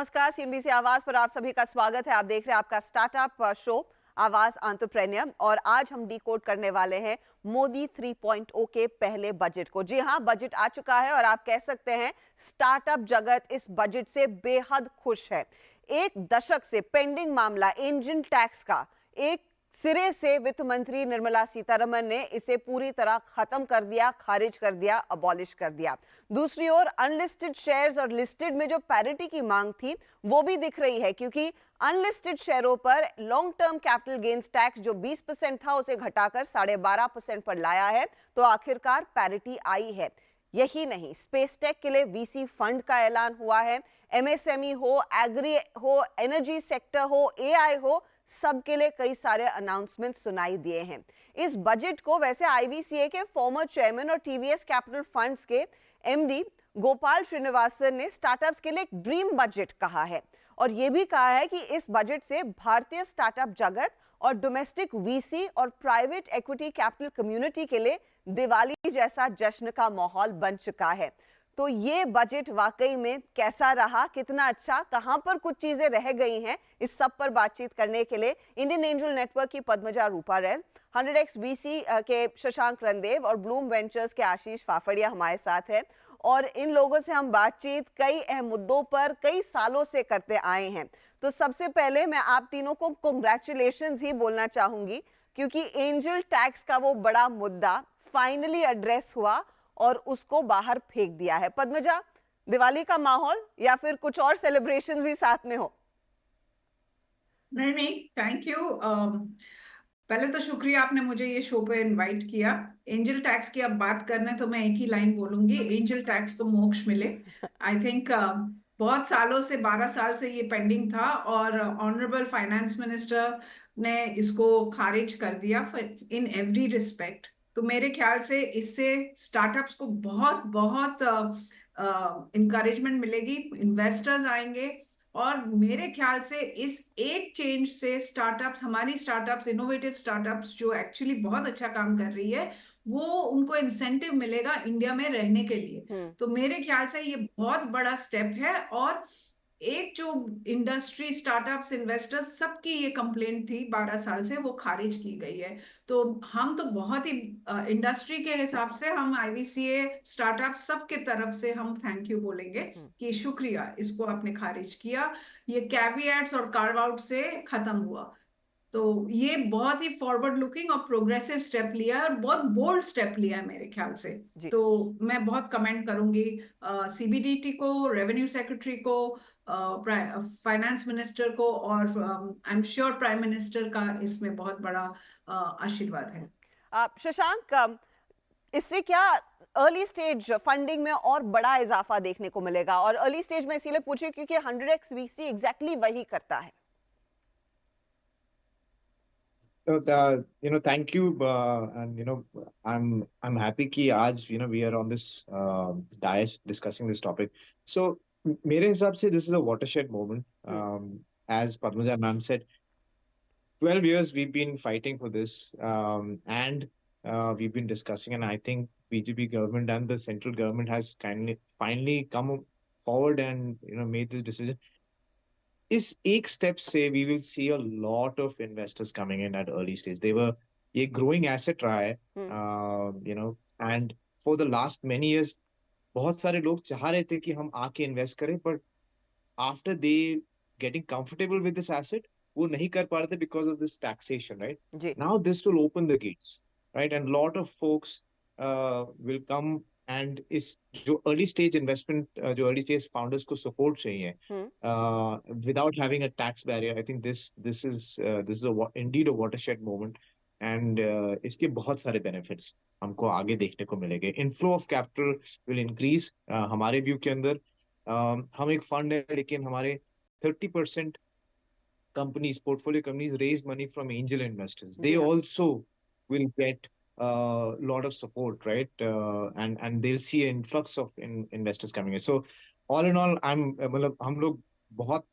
नमस्कार, सीएनबीसी आवाज पर आप सभी का स्वागत है। आप देख रहे हैं आपका स्टार्टअप शो आवाज एंटरप्रेन्योर और आज हम डिकोड करने वाले हैं मोदी 3.0 के पहले बजट को। जी हां, बजट आ चुका है और आप कह सकते हैं स्टार्टअप जगत इस बजट से बेहद खुश है। एक दशक से पेंडिंग मामला एंजल टैक्स का एक सिरे से वित्त मंत्री निर्मला सीतारमण ने इसे पूरी तरह खत्म कर दिया, खारिज कर दिया, अबॉलिश कर दिया। दूसरी ओर अनलिस्टेड शेयर्स और लिस्टेड में जो पैरिटी की मांग थी वो भी दिख रही है, क्योंकि अनलिस्टेड शेयरों पर long term capital gains tax जो 20% था उसे घटाकर 12.5% पर लाया है। तो आखिरकार पैरिटी आई है। यही नहीं, स्पेस टेक के लिए वीसी फंड का ऐलान हुआ है। एमएसएमई हो, एग्री हो, एनर्जी सेक्टर हो, एआई हो, सबके लिए कई सारे अनाउंसमेंट सुनाई दिए हैं। इस बजट को वैसे आईवीसीए के फॉर्मर चेयरमैन और टीवीएस कैपिटल फंड्स के एमडी गोपाल श्रीनिवासन ने स्टार्टअप्स के लिए एक ड्रीम बजट कहा है और यह भी कहा है कि इस बजट से भारतीय स्टार्टअप जगत और डोमेस्टिक वीसी और प्राइवेट इक्विटी कैपिटल कम्युनिटी के लिए दिवाली जैसा जश्न का माहौल बन चुका है। तो ये बजट वाकई में कैसा रहा, कितना अच्छा, कहां पर कुछ चीजें रह गई हैं, इस सब पर बातचीत करने के लिए इंडियन एंजल नेटवर्क की पद्मजा रूपारेल, 100x वीसी के शशांक रणदेव और ब्लूम वेंचर्स के आशीष फाफड़िया हमारे साथ है। और इन लोगों से हम बातचीत कई अहम मुद्दों पर कई सालों से करते आए हैं। तो सबसे पहले मैं आप तीनों को कांग्रेचुलेशंस ही बोलना चाहूंगी, क्योंकि एंजल टैक्स का वो बड़ा मुद्दा फाइनली एड्रेस हुआ और उसको बाहर फेंक दिया है। पद्मजा, दिवाली का माहौल या फिर कुछ और सेलिब्रेशंस भी साथ में हो? नहीं नहीं, थैंक यू। पहले तो शुक्रिया, आपने मुझे ये शो पे इनवाइट किया। एंजल टैक्स की अब बात करने तो मैं एक ही लाइन बोलूंगी, एंजल टैक्स को मोक्ष मिले। आई थिंक बहुत सालों से, 12 साल से ये पेंडिंग था और ऑनरेबल फाइनेंस मिनिस्टर ने इसको खारिज कर दिया इन एवरी रिस्पेक्ट। तो मेरे ख्याल से इससे स्टार्टअप्स को बहुत बहुत इंकरेजमेंट मिलेगी, इन्वेस्टर्स आएंगे और मेरे ख्याल से इस एक चेंज से स्टार्टअप्स, हमारी स्टार्टअप्स, इनोवेटिव स्टार्टअप्स जो एक्चुअली बहुत अच्छा काम कर रही है, वो उनको इंसेंटिव मिलेगा इंडिया में रहने के लिए। तो मेरे ख्याल से ये बहुत बड़ा स्टेप है और एक जो इंडस्ट्री, स्टार्टअप्स, इन्वेस्टर्स, सबकी ये कंप्लेंट थी 12 साल से, वो खारिज की गई है। तो हम तो बहुत ही इंडस्ट्री के हिसाब से, हम आईवीसीए स्टार्टअप सबके तरफ से हम थैंक यू बोलेंगे कि शुक्रिया, इसको आपने खारिज किया। ये कैविएट्स और कार्व आउट से खत्म हुआ। तो ये बहुत ही फॉरवर्ड लुकिंग और प्रोग्रेसिव स्टेप लिया है और बहुत बोल्ड स्टेप लिया है मेरे ख्याल से। जी। तो मैं बहुत कमेंट करूंगी सीबीडीटी को, रेवेन्यू सेक्रेटरी को, फाइनेंस मिनिस्टर को और I am sure prime minister का इसमें बहुत बड़ा आशीर्वाद है। शशांक, इससे क्या अर्ली स्टेज फंडिंग में और बड़ा इजाफा देखने को मिलेगा? और अर्ली स्टेज में इसीलिए पूछे क्योंकि 100x वीसी एग्जैक्टली वही करता है। Thank you, and I'm happy कि आज we are on this dais discussing this topic. So मेरे हिसाब से this is a watershed moment. As Padmaja ma'am said, 12 years we've been fighting for this, and we've been discussing, and I think BJP government and the central government has finally come forward and made this decision. इस एक step से we will see a lot of investors coming in at early stage. They were ये growing asset रहा है, and for the last many years बहुत सारे लोग चाह रहे थे कि हम आके इन्वेस्ट करें, but after they getting comfortable with this asset वो नहीं कर पा रहे थे because of this taxation, right? Now this will open the gates, right? And lot of folks will come, and इस जो अर्ली स्टेज इन्वेस्टमेंट, जो अर्ली स्टेज फाउंडर्स को सपोर्ट चाहिए without having a tax barrier, I think this is indeed a watershed moment, and इसके बहुत सारे benefits हमको आगे देखने को मिलेंगे। Inflow of capital will increase. हमारे व्यू के अंदर हम एक फंड है, लेकिन हमारे 30% companies, portfolio companies raise money from angel investors. They also will get a lot of support, right? And they'll see an influx of investors coming in. So all in all, मतलब हम लोग बहुत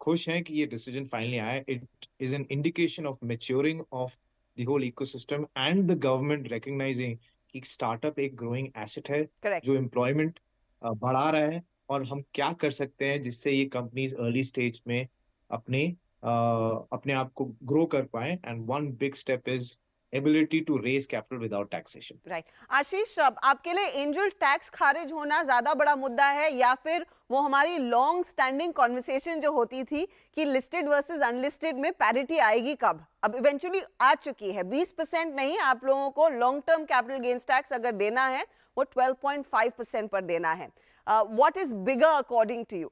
खुश हैं कि ये decision finally आया. It is an indication of maturing of the whole ecosystem and the government recognizing कि startup एक growing asset है, Correct. जो employment बढ़ा रहा है और हम क्या कर सकते हैं जिससे ये कंपनीज अर्ली स्टेज में अपने अपने आप को ग्रो कर पाए, and one big step is ability to raise capital without taxation. Right. Ashish, अब आपके लिए एंजल टैक्स खारिज होना ज्यादा बड़ा मुद्दा है, या फिर वो हमारी लॉन्ग स्टैंडिंग कॉन्वर्सेशन जो होती थी कि लिस्टेड वर्सेस अनलिस्टेड में पैरिटी आएगी कब, अब इवेंचुअली आ चुकी है। 20% नहीं, आप लोगों को long term capital gains tax अगर देना है वो 12.5% पर देना है। What is bigger according to you?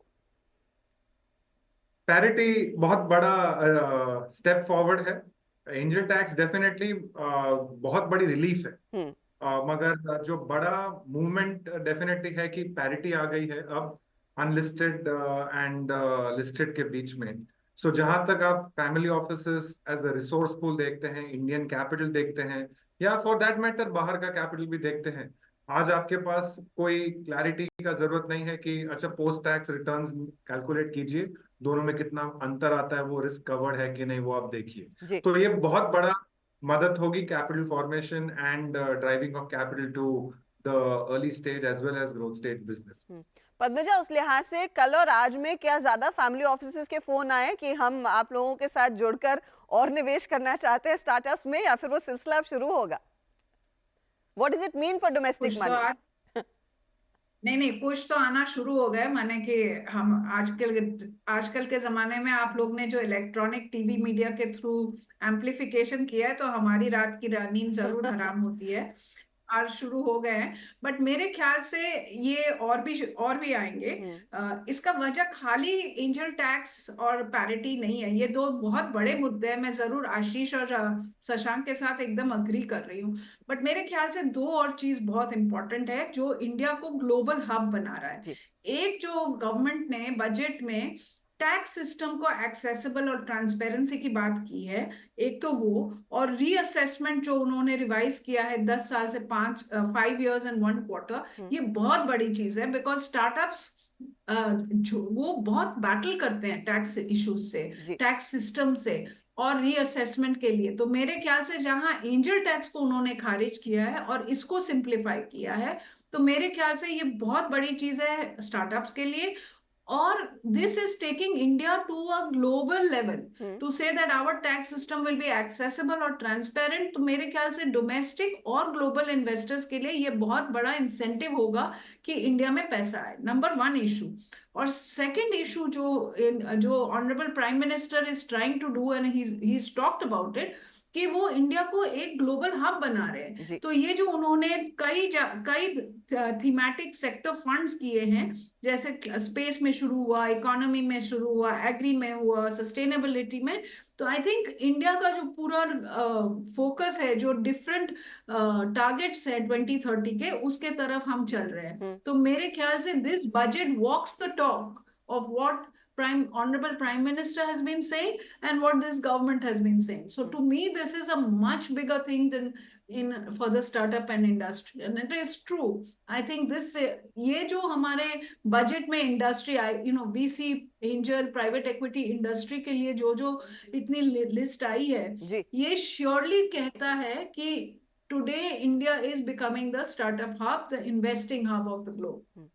Parity बहुत बड़ा स्टेप फॉरवर्ड है। एंजल टैक्स डेफिनेटली बहुत बड़ी रिलीफ है। मगर जो बड़ा मूवमेंट डेफिनेटली है कि पैरिटी आ गई है अब अनलिस्टेड एंड लिस्टेड के बीच में। सो जहां तक आप family offices as a resource pool देखते हैं, इंडियन कैपिटल देखते हैं, या फॉर दैट मैटर बाहर का कैपिटल भी देखते हैं, आज आपके पास कोई क्लैरिटी का जरूरत नहीं है कि अच्छा पोस्ट टैक्स रिटर्न्स कैलकुलेट कीजिए, दोनों में कितना अंतर आता है, वो रिस्क कवर्ड है कि नहीं, वो आप देखिए। तो ये बहुत बड़ा मदद होगी capital formation and driving of capital to the early stage as well as growth stage business. Padmaja, उस लिहाज से कल और आज में क्या ज्यादा फैमिली ऑफिसेस के फोन आए कि हम आप लोगों के साथ जुड़कर और निवेश करना चाहते हैं स्टार्टअप्स में, या फिर वो सिलसिला अब शुरू होगा? What does it mean for domestic money? नहीं, कुछ तो आना शुरू हो गए, माने कि हम आजकल के जमाने में आप लोग ने जो इलेक्ट्रॉनिक टीवी मीडिया के थ्रू एम्प्लीफिकेशन किया है, तो हमारी रात की नींद जरूर हराम होती है। आज शुरू हो गए हैं, बट मेरे ख्याल से ये और भी आएंगे। इसका वजह खाली एंजल टैक्स और पैरिटी नहीं है, ये दो बहुत बड़े मुद्दे हैं। मैं जरूर आशीष और शशांक के साथ एकदम अग्री कर रही हूँ, बट मेरे ख्याल से दो और चीज बहुत इंपॉर्टेंट है जो इंडिया को ग्लोबल हब बना रहा है। एक, जो गवर्नमेंट ने बजट में टैक्स सिस्टम को एक्सेसिबल और ट्रांसपेरेंसी की बात की है, एक तो वो, और रीअसेसमेंट जो उन्होंने रिवाइज किया है 10 साल से 5 years and 1 quarter, ये बहुत बड़ी चीज है। बिकॉज स्टार्टअप्स वो बहुत बैटल करते हैं टैक्स इश्यूज से, टैक्स सिस्टम से और रीअसेसमेंट के लिए। तो मेरे ख्याल से जहां एंजल टैक्स को उन्होंने खारिज किया है और इसको सिंप्लीफाई किया है, तो मेरे ख्याल से ये बहुत बड़ी चीज है स्टार्टअप्स के लिए। और this is taking India to a global level to say that our tax system will be accessible और transparent। तो मेरे ख्याल से डोमेस्टिक और ग्लोबल इन्वेस्टर्स के लिए ये बहुत बड़ा इंसेंटिव होगा कि इंडिया में पैसा आए। Number 1 issue. और सेकंड इशू जो honourable prime minister is trying to do and he is talked about it, कि वो इंडिया को एक ग्लोबल हब बना रहे हैं। तो ये जो उन्होंने कई थीमेटिक सेक्टर फंड्स किए हैं, जैसे स्पेस में शुरू हुआ, इकोनॉमी में शुरू हुआ, एग्री में हुआ, सस्टेनेबिलिटी में, तो आई थिंक इंडिया का जो पूरा फोकस है, जो डिफरेंट टारगेट्स है 2030 के, उसके तरफ हम चल रहे हैं। तो मेरे ख्याल से this budget walks the talk of what Honorable Prime Minister has been saying and what this government has been saying. So to me, this is a much bigger thing than for the startup and industry, and it is true. I think this ये जो हमारे budget में industry I, VC, angel, private equity industry के लिए जो इतनी list आई है, ये श्योरली कहता है कि today India is becoming the startup hub, the investing hub of the globe.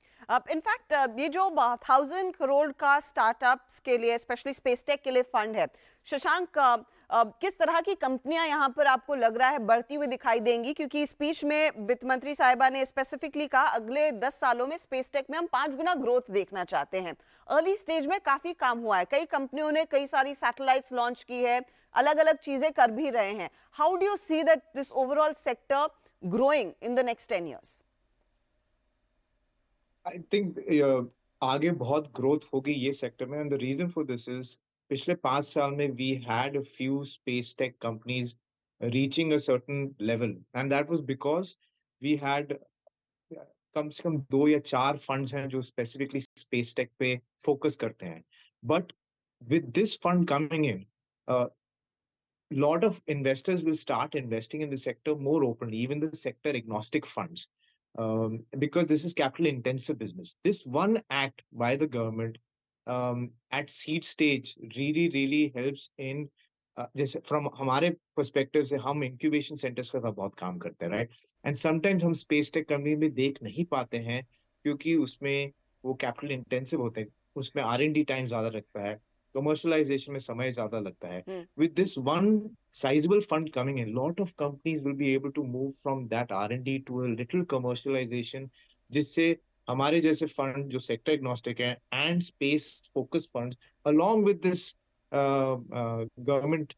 In fact ये जो 1000 करोड़ का स्टार्टअप्स के लिए, स्पेशली स्पेस टेक के लिए फंड है, शशांक, किस तरह की कंपनियां यहाँ पर आपको लग रहा है बढ़ती हुई दिखाई देंगी? क्योंकि स्पीच में वित्त मंत्री साहिबा ने स्पेसिफिकली कहा अगले 10 सालों में स्पेस टेक में हम 5 गुना ग्रोथ देखना चाहते हैं। अर्ली स्टेज में काफी काम हुआ है, कई कंपनियों ने कई सारी सैटेलाइट्स लॉन्च की है, अलग अलग चीजें कर भी रहे हैं। How do you see that this overall sector growing in the next 10 years? I think आगे बहुत ग्रोथ होगी ये सेक्टर में, and the reason for this is पिछले 5 साल में we had a few space tech companies reaching a certain level, and that was because we had कम से कम 2 या 4 फंड्स हैं जो स्पेसिफिकली स्पेस टेक पे फोकस करते हैं। But with this fund coming in, lot of investors will start investing in the sector more openly, even the sector agnostic funds, because this is capital intensive business. This one act by the government at seed stage really helps in जैसे from हमारे perspective से हम incubation centers का बहुत काम करते हैं, right? And sometimes हम space tech company में देख नहीं पाते हैं क्योंकि उसमें वो कैपिटल इंटेंसिव होते हैं, उसमें R&D टाइम ज्यादा लगता है, कमर्शलाइजेशन में समय ज्यादा लगता है. With this one sizable fund coming in, lot of companies will be able to move from that R&D to a little commercialization, जिससे हमारे जैसे फंड जो सेक्टर एग्नोस्टिक है and space focus funds along with this government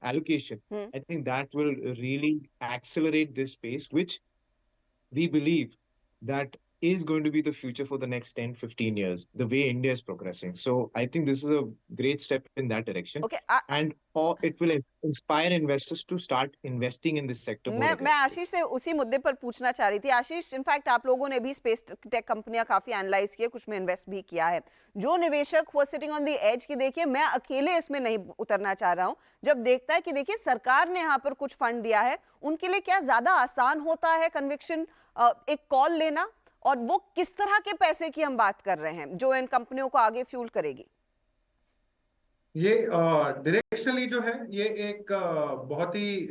allocation, I think that will really accelerate this space, which we believe that is going to be the future for the next 10-15 years, the way India is progressing. So I think this is a great step in that direction. Okay, And it will inspire investors to start investing in this sector more मैं aggressively. आशीष से उसी मुद्दे पर पूछना चाह रही थी. आशीष, in fact आप लोगों ने भी स्पेस टेक कंपनियां काफी एनालाइज की है, कुछ में इन्वेस्ट भी किया है. जो निवेशक वो सिटिंग ऑन द एज की, देखिए मैं अकेले इसमें नहीं उतरना चाह रहा हूं, जब देखता है कि देखिए सरकार ने यहाँ पर कुछ फंड दिया है, उनके लिए क्या ज्यादा आसान होता है कन्विक्शन एक कॉल लेना, और वो किस तरह के पैसे की हम बात कर रहे हैं जो इन कंपनियों को आगे फ्यूल करेगी? ये डायरेक्शनली जो है ये एक बहुत ही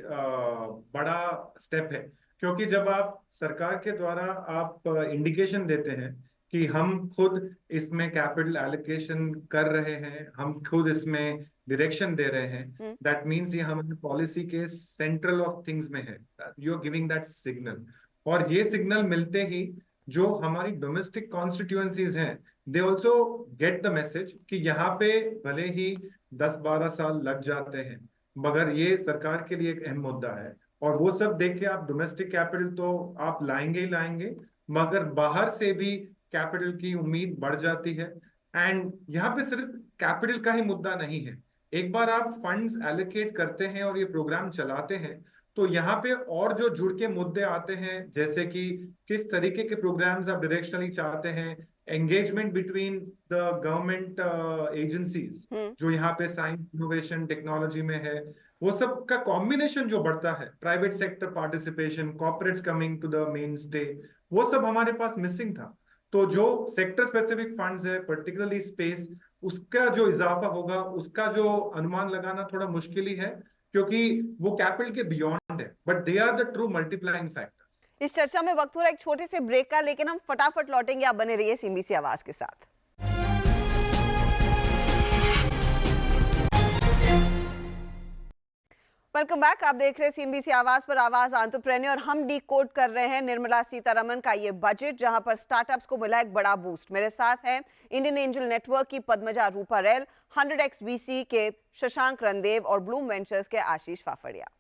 बड़ा स्टेप है, क्योंकि जब आप सरकार के द्वारा आप इंडिकेशन देते हैं कि हम खुद इसमें कैपिटल एलोकेशन कर रहे हैं, हम खुद इसमें डायरेक्शन दे रहे हैं, दैट मीन्स ये हमारी पॉलिसी के सेंट्रल ऑफ थिंग्स में है. You are giving that signal, और ये सिग्नल मिलते ही जो हमारी डोमेस्टिक कॉन्स्टिट्यूएंसीज हैं, they also get the message कि यहाँ पे भले ही 10-12 साल लग जाते हैं, मगर ये सरकार के लिए एक अहम मुद्दा है. और वो सब देख के आप डोमेस्टिक कैपिटल तो आप लाएंगे ही लाएंगे, मगर बाहर से भी कैपिटल की उम्मीद बढ़ जाती है. एंड यहाँ पे सिर्फ कैपिटल का ही मुद्दा नहीं है. एक बार आप फंड्स एलोकेट करते हैं और ये प्रोग्राम चलाते हैं, तो यहाँ पे और जो जुड़ के मुद्दे आते हैं, जैसे कि किस तरीके के प्रोग्राम्स आप डायरेक्शनली चाहते हैं, engagement between the government agencies जो यहाँ पे साइंस इनोवेशन टेक्नोलॉजी में है, वो सब का कॉम्बिनेशन जो बढ़ता है, private sector participation, corporates coming to the mainstay, वो सब हमारे पास मिसिंग था. तो जो सेक्टर स्पेसिफिक फंड्स है, पर्टिकुलरली स्पेस, उसका जो इजाफा होगा, उसका जो अनुमान लगाना थोड़ा मुश्किल ही है, क्योंकि वो कैपिटल के बियॉन्ड है, but they are the true multiplying factors. इस चर्चा में वक्त हो रहा है एक छोटे से ब्रेक का, लेकिन हम फटाफट लौटेंगे. आप बने रहिए सीएनबीसी आवाज के साथ. Welcome back. आप देख रहे हैं सीएनबीसी आवाज पर आवाज एंटरप्रेन्योर. हम डीकोड कर रहे हैं निर्मला सीतारमण का ये बजट, जहां पर स्टार्टअप्स को मिला एक बड़ा बूस्ट. मेरे साथ हैं इंडियन एंजल नेटवर्क की पद्मजा रूपारेल, 100x VC के शशांक रणदेव और ब्लूम वेंचर्स के आशीष फाफड़िया.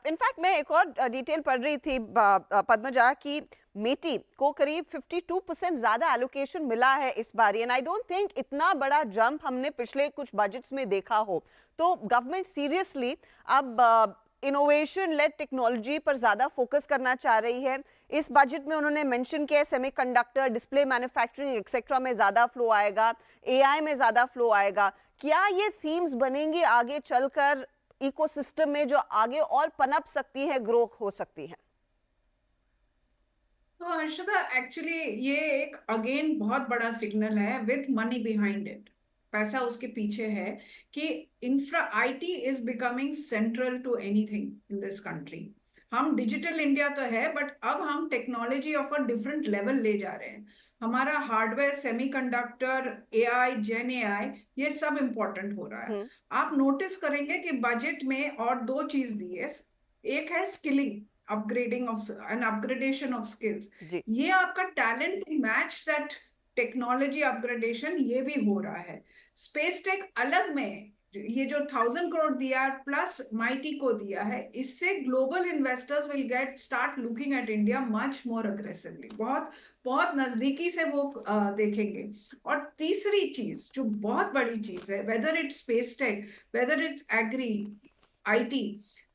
इनफैक्ट मैं एक और डिटेल पढ़ रही थी पद्मजा की, मेटी को करीब 52% ज्यादा एलोकेशन मिला है इस बार, एंड आई डोंट थिंक इतना बड़ा जंप हमने पिछले कुछ बजट्स में देखा हो. तो गवर्नमेंट सीरियसली अब इनोवेशन लेड टेक्नोलॉजी पर ज्यादा फोकस करना चाह रही है. इस बजट में उन्होंने मेंशन किया सेमीकंडक्टर, डिस्प्ले मैन्युफैक्चरिंग एक्सेट्रा में ज्यादा फ्लो आएगा, AI में ज्यादा फ्लो आएगा. क्या ये थीम्स बनेंगी आगे चलकर इकोसिस्टम में जो आगे और पनप सकती है, ग्रो हो सकती है? तो हर्षदा, एक्चुअली ये एक अगेन बहुत बड़ा सिग्नल है विथ मनी बिहाइंड इट. पैसा उसके पीछे है कि infra IT is becoming central to anything in this country. हम डिजिटल इंडिया तो है, बट अब हम technology of a different level ले जा रहे हैं. हमारा hardware, semiconductor, AI, gen AI, ये सब इम्पोर्टेंट हो रहा है. आप नोटिस करेंगे कि बजट में और दो चीज दी है. एक है skilling, upgrading of and upgradation of skills. ये आपका talent to match that technology upgradation, ये भी हो रहा है. स्पेस टेक अलग में ये जो 1000 करोड़ दिया प्लस माइटी को दिया है, इससे global investors will get start looking at India much more aggressively. बहुत बहुत नजदीकी से वो देखेंगे. और तीसरी चीज जो बहुत बड़ी चीज है, whether it's space tech, whether it's agri, IT,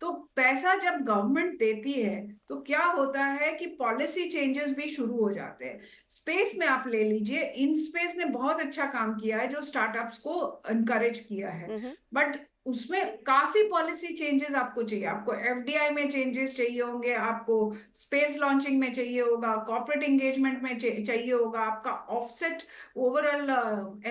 तो पैसा जब गवर्नमेंट देती है तो क्या होता है कि पॉलिसी चेंजेस भी शुरू हो जाते हैं. स्पेस में आप ले लीजिए, इन स्पेस ने बहुत अच्छा काम किया है जो स्टार्टअप्स को इनकरेज किया है, बट उसमें काफी पॉलिसी चेंजेस आपको चाहिए. आपको FDI में चेंजेस चाहिए होंगे, आपको स्पेस लॉन्चिंग में चाहिए होगा, कॉर्पोरेट एंगेजमेंट में चाहिए होगा, आपका ऑफसेट, ओवरऑल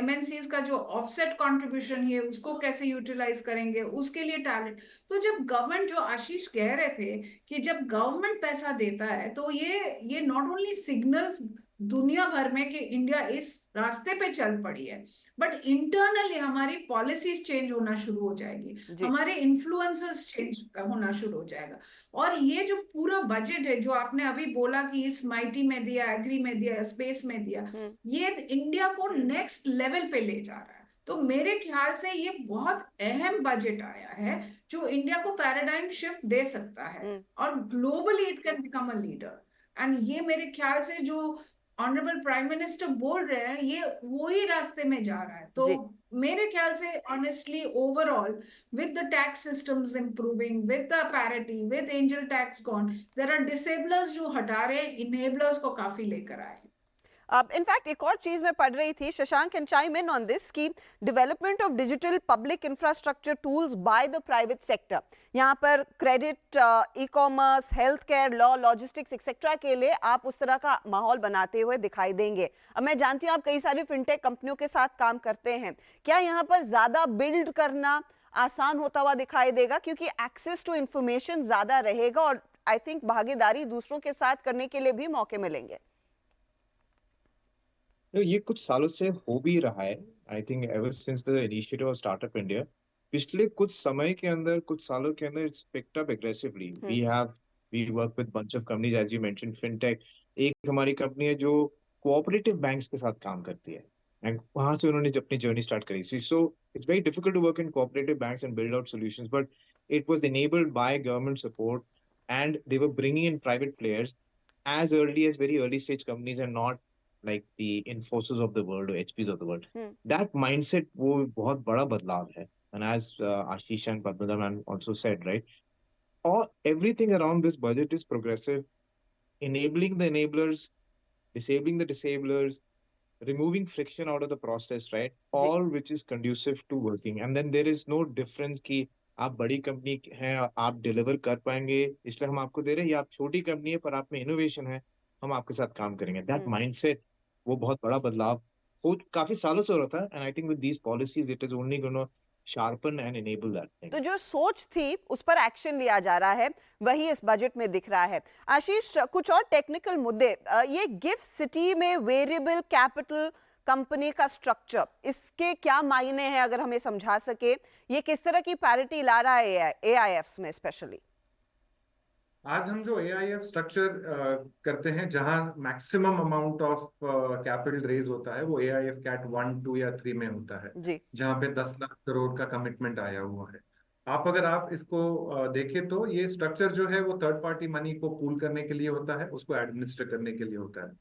MNCs का जो ऑफसेट कंट्रीब्यूशन है उसको कैसे यूटिलाइज करेंगे, उसके लिए टैलेंट. तो जब गवर्नमेंट, जो आशीष कह रहे थे कि जब गवर्नमेंट पैसा देता है तो ये नॉट ओनली सिग्नल्स दुनिया भर में कि इंडिया इस रास्ते पे चल पड़ी है, बट इंटरनली हमारी पॉलिसीज चेंज होना शुरू हो जाएगी, जी हमारे इन्फ्लुएंसर्स चेंज होना शुरू हो जाएगा। और ये जो पूरा बजट है जो आपने अभी बोला कि इस माइटी में दिया, एग्री में दिया, स्पेस में दिया, ये इंडिया को नेक्स्ट लेवल पे ले जा रहा है। तो मेरे ख्याल से ये बहुत अहम बजट आया है जो इंडिया को पैराडाइम शिफ्ट दे सकता है और globally it can become a leader. And ये मेरे ख्याल से जो ऑनरेबल प्राइम मिनिस्टर बोल रहे हैं ये वही रास्ते में जा रहा है। तो जी मेरे ख्याल से honestly overall with the tax systems improving, with the parity, with angel tax gone, there are disablers जो हटा रहे हैं, इनेबलर्स को काफी लेकर आए हैं। अब इनफैक्ट एक और चीज मैं पढ़ रही थी, Shashank can chime in on this, कि development of digital public infrastructure tools by the private sector, यहाँ पर credit, e commerce, health care, law, logistics etcetera के लिए आप उस तरह का माहौल बनाते हुए दिखाई देंगे। अब मैं जानती हूँ आप कई सारी फिनटेक कंपनियों के साथ काम करते हैं, क्या यहाँ पर ज्यादा बिल्ड करना आसान होता हुआ दिखाई देगा क्योंकि एक्सेस टू इंफॉर्मेशन ज्यादा रहेगा और आई थिंक भागीदारी दूसरों के साथ करने के लिए भी मौके मिलेंगे? तो ये कुछ सालों से हो भी रहा है। I think ever since the initiative of startup India, पिछले कुछ समय के अंदर, कुछ सालों के अंदर it's picked up aggressively. We work with bunch of companies as you mention, fintech. एक हमारी कंपनी है जो कोऑपरेटिव बैंक्स के साथ काम करती है एंड वहां से उन्होंने अपनी जर्नी स्टार्ट करी। So it's very difficult to work in cooperative banks and build out solutions, but it was enabled by government support and they were bringing in private players as early as very early stage companies and not like the Infosys of the world or HPs of the world. That mindset वो बहुत बड़ा बदलाव है. And as Ashish and Padmanabhan ma'am also said, right? All everything around this budget is progressive, enabling the enablers, disabling the disablers, removing friction out of the process, right? All which is conducive to working. And then there is no difference कि आप बड़ी company हैं, आप deliver कर पाएंगे इसलिए हम आपको दे रहे हैं, या आप छोटी कंपनी है पर आप में इनोवेशन है, हम आपके साथ काम करेंगे। दैट माइंडसेट, वो बहुत बड़ा बदलाव हो काफी सालों से हो रहा था। And I think with these policies it is only gonna sharpen and enable that thing. तो जो सोच थी उस पर एक्शन लिया जा रहा है, वही इस बजट में दिख रहा है। आशीष, कुछ और टेक्निकल मुद्दे, ये गिफ्ट सिटी में वेरिएबल कैपिटल कंपनी का स्ट्रक्चर, इसके क्या मायने हैं अगर हमें समझा सके? ये किस तरह की पैरिटी ला रहा है एआईएफ्स में स्पेशली? आज हम जो एआईएफ स्ट्रक्चर करते हैं जहां maximum amount of capital raise होता है वो एआईएफ कैट 1, 2 या 3 में होता है, जहां पे 10 लाख करोड़ का कमिटमेंट आया हुआ है। अगर आप इसको देखें तो ये स्ट्रक्चर जो है वो थर्ड पार्टी मनी को पूल करने के लिए होता है, उसको एडमिनिस्टर करने के लिए होता है।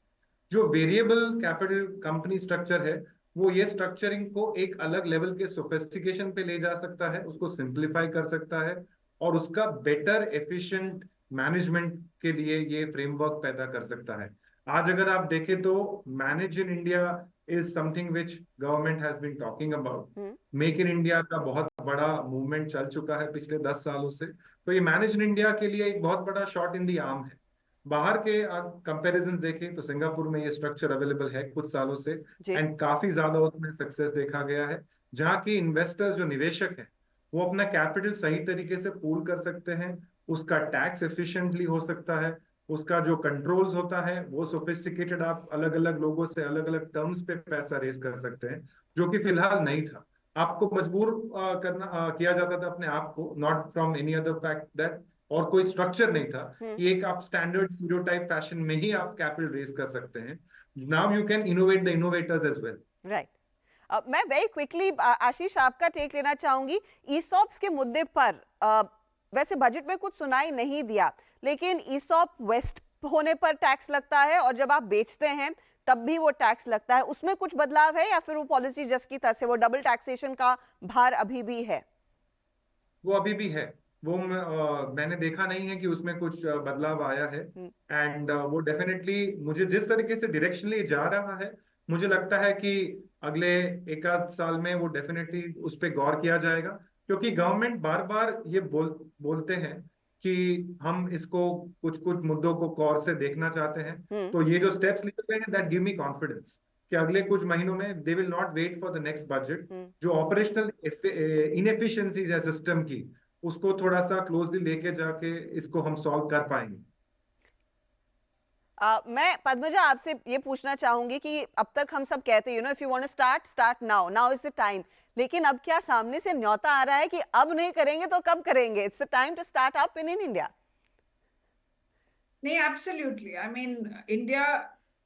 जो वेरिएबल कैपिटल कंपनी स्ट्रक्चर है वो ये स्ट्रक्चरिंग को एक अलग लेवल के सोफिस्टिकेशन पे ले जा सकता है, उसको सिंप्लीफाई कर सकता है और उसका बेटर एफिशिएंट मैनेजमेंट के लिए ये फ्रेमवर्क पैदा कर सकता है। आज अगर आप देखें तो manage in India is something which government has been talking about. Make in India का बहुत बड़ा मूवमेंट चल चुका है पिछले 10 सालों से, तो ये मैनेज इन इंडिया के लिए एक बहुत बड़ा शॉट इन दी आर्म है। बाहर के कंपैरिजन देखें तो सिंगापुर में ये स्ट्रक्चर अवेलेबल है कुछ सालों से एंड काफी ज्यादा उसमें सक्सेस देखा गया है, जहाँ की इन्वेस्टर्स जो निवेशक हैं वो अपना कैपिटल सही तरीके से पूल कर सकते हैं, उसका टैक्स एफिशिएंटली हो सकता है, उसका जो कंट्रोल्स होता है वो सोफिस्टिकेटेड, आप अलग अलग लोगों से अलग अलग टर्म्स पे पैसा रेज कर सकते हैं, जो कि फिलहाल नहीं था। आपको मजबूर किया जाता था अपने आप को, not from any other fact that, और कोई स्ट्रक्चर नहीं था कि एक आप स्टैंडर्ड स्टीरियोटाइप फैशन में ही आप कैपिटल रेज कर सकते हैं। Now you can innovate the innovators as well. Right. मैं वेरी क्विकली आशीष आपका टेक लेना चाहूंगी ईसॉप्स के मुद्दे पर। वैसे बजट में कुछ सुनाई नहीं दिया, लेकिन ईसॉप वेस्ट होने पर टैक्स लगता है और जब आप बेचते हैं तब भी वो टैक्स लगता है, उसमें कुछ बदलाव है या फिर वो पॉलिसी जस्ट की तरह से वो डबल टैक्सेशन का भार अभी भी है? वो अभी भी है, वो मैंने देखा नहीं है कि उसमें कुछ बदलाव आया है। एंड वो डेफिनेटली मुझे जिस तरीके से डायरेक्शनली जा रहा है, मुझे लगता है कि अगले एक आध साल में वो डेफिनेटली उस पर गौर किया जाएगा, क्योंकि गवर्नमेंट बार बार ये बोलते हैं कि हम इसको कुछ कुछ मुद्दों को गौर से देखना चाहते हैं। तो ये जो स्टेप्स लिए गए हैं दैट गिव मी कॉन्फिडेंस कि अगले कुछ महीनों में they will not wait for the next budget, जो ऑपरेशनल इनएफिशिएंसीज है सिस्टम की उसको थोड़ा सा क्लोजली लेके जाके इसको हम सॉल्व कर पाएंगे। मैं पद्मजा आपसे ये पूछना चाहूंगी कि अब तक हम सब कहते हैं if you want to start now, now is the time, लेकिन अब क्या सामने से न्योता आ रहा है कि अब नहीं करेंगे तो कब करेंगे? It's the time to start up in India. नहीं, एब्सोल्युटली, आई मीन इंडिया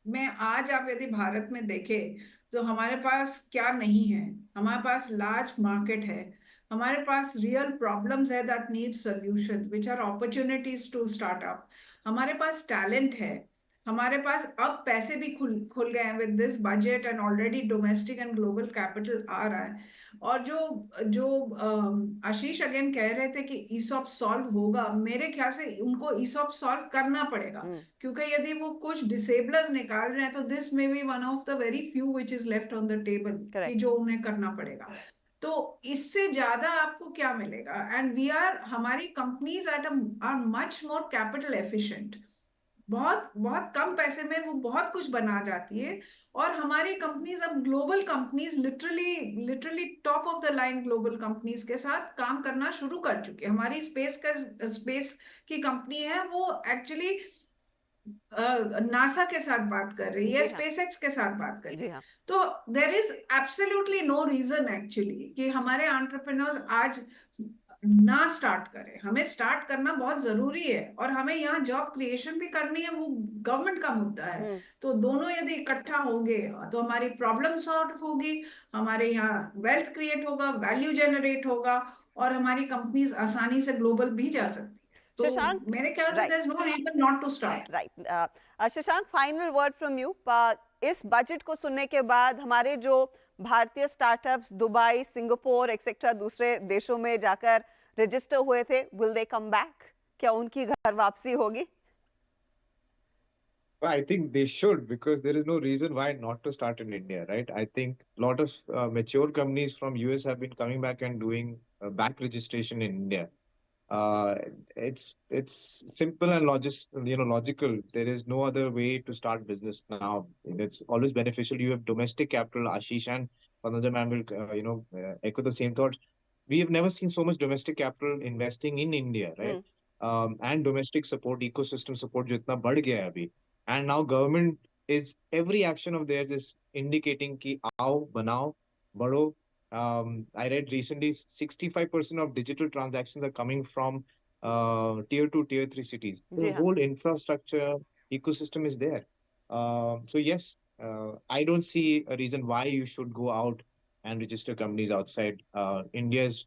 में आज आप यदि भारत में देखें तो हमारे पास क्या नहीं है। हमारे पास लार्ज मार्केट है, हमारे पास रियल प्रॉब्लम्स है that need solution which are opportunities to start up. हमारे पास टैलेंट है, हमारे पास अब पैसे भी खुल खुल गए हैं with this budget, and already domestic and global capital आ रहा है। और जो जो आशीष अगेन कह रहे थे कि ईसॉप सॉल्व होगा, मेरे ख्याल से उनको ईसॉप सॉल्व करना पड़ेगा, क्योंकि यदि वो कुछ डिसेबलर्स निकाल रहे हैं तो this may be one of the very few which is left on the table कि जो उन्हें करना पड़ेगा। तो इससे ज्यादा आपको क्या मिलेगा? एंड वी आर, हमारी companies are much more capital efficient. बहुत बहुत कम पैसे में वो बहुत कुछ बना जाती है। और हमारी कंपनीज अब global companies, literally top of the line global companies के साथ काम करना शुरू कर चुकी है। हमारी स्पेस की कंपनी है, वो एक्चुअली नासा के साथ बात कर रही है, स्पेसएक्स के साथ बात कर रही है। तो there is absolutely no reason actually कि हमारे एंटरप्रेन्योर्स आज ना स्टार्ट करें। हमें स्टार्ट करना बहुत जरूरी है, और हमें यहाँ जॉब क्रिएशन भी करनी है, वो गवर्नमेंट का मुद्दा है। तो दोनों यदि इकट्ठा होंगे तो हमारी प्रॉब्लम सॉल्व होगी, हमारे यहाँ वेल्थ क्रिएट होगा, वैल्यू जनरेट होगा, और हमारी कंपनीज आसानी से ग्लोबल भी जा सकती। तो शशांक, मेरे ख्याल से there is no reason not to start. Right. Shashank, final word from you. इस बजट को सुनने के बाद हमारे जो भारतीय स्टार्टअप्स दुबई, सिंगापुर एक्सेट्रा दूसरे देशों में जाकर रजिस्टर हुए थे, विल दे कम बैक? क्या उनकी घर वापसी होगी? I think they should, because there is no reason why not to start in India, right? I think a lot of mature companies from US have been coming back and doing back registration in India. Uh, it's simple and logical. There is no other way to start business now. It's always beneficial. You have domestic capital. Ashish and Pananja ma'am will echo the same thoughts. We have never seen so much domestic capital investing in India, right? And domestic support, ecosystem support जो इतना बढ़ गया है अभी, and now government is, every action of theirs is indicating कि आओ बनाओ बढ़ो. I read recently 65% of digital transactions are coming from tier 2, tier 3 cities. The whole infrastructure ecosystem is there. So yes, I don't see a reason why you should go out and register companies outside. India is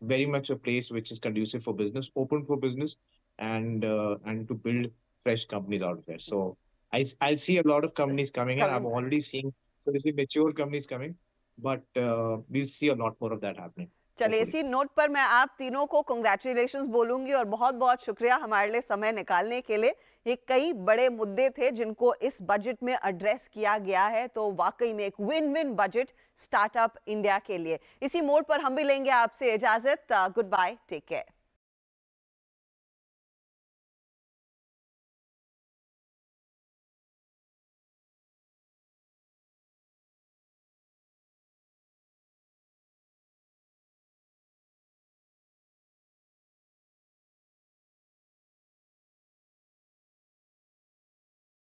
very much a place which is conducive for business, open for business, and to build fresh companies out there. So I see a lot of companies coming in. I'm already seeing, so this is mature companies coming, but we'll see a lot more of that happening. चलिए, इसी note पर मैं आप तीनों को congratulations बोलूंगी और बहुत बहुत शुक्रिया हमारे लिए समय निकालने के लिए। ये कई बड़े मुद्दे थे जिनको इस बजट में एड्रेस किया गया है, तो वाकई में एक win win budget startup India के लिए। इसी मोड पर हम भी लेंगे आपसे इजाजत। Goodbye, take care.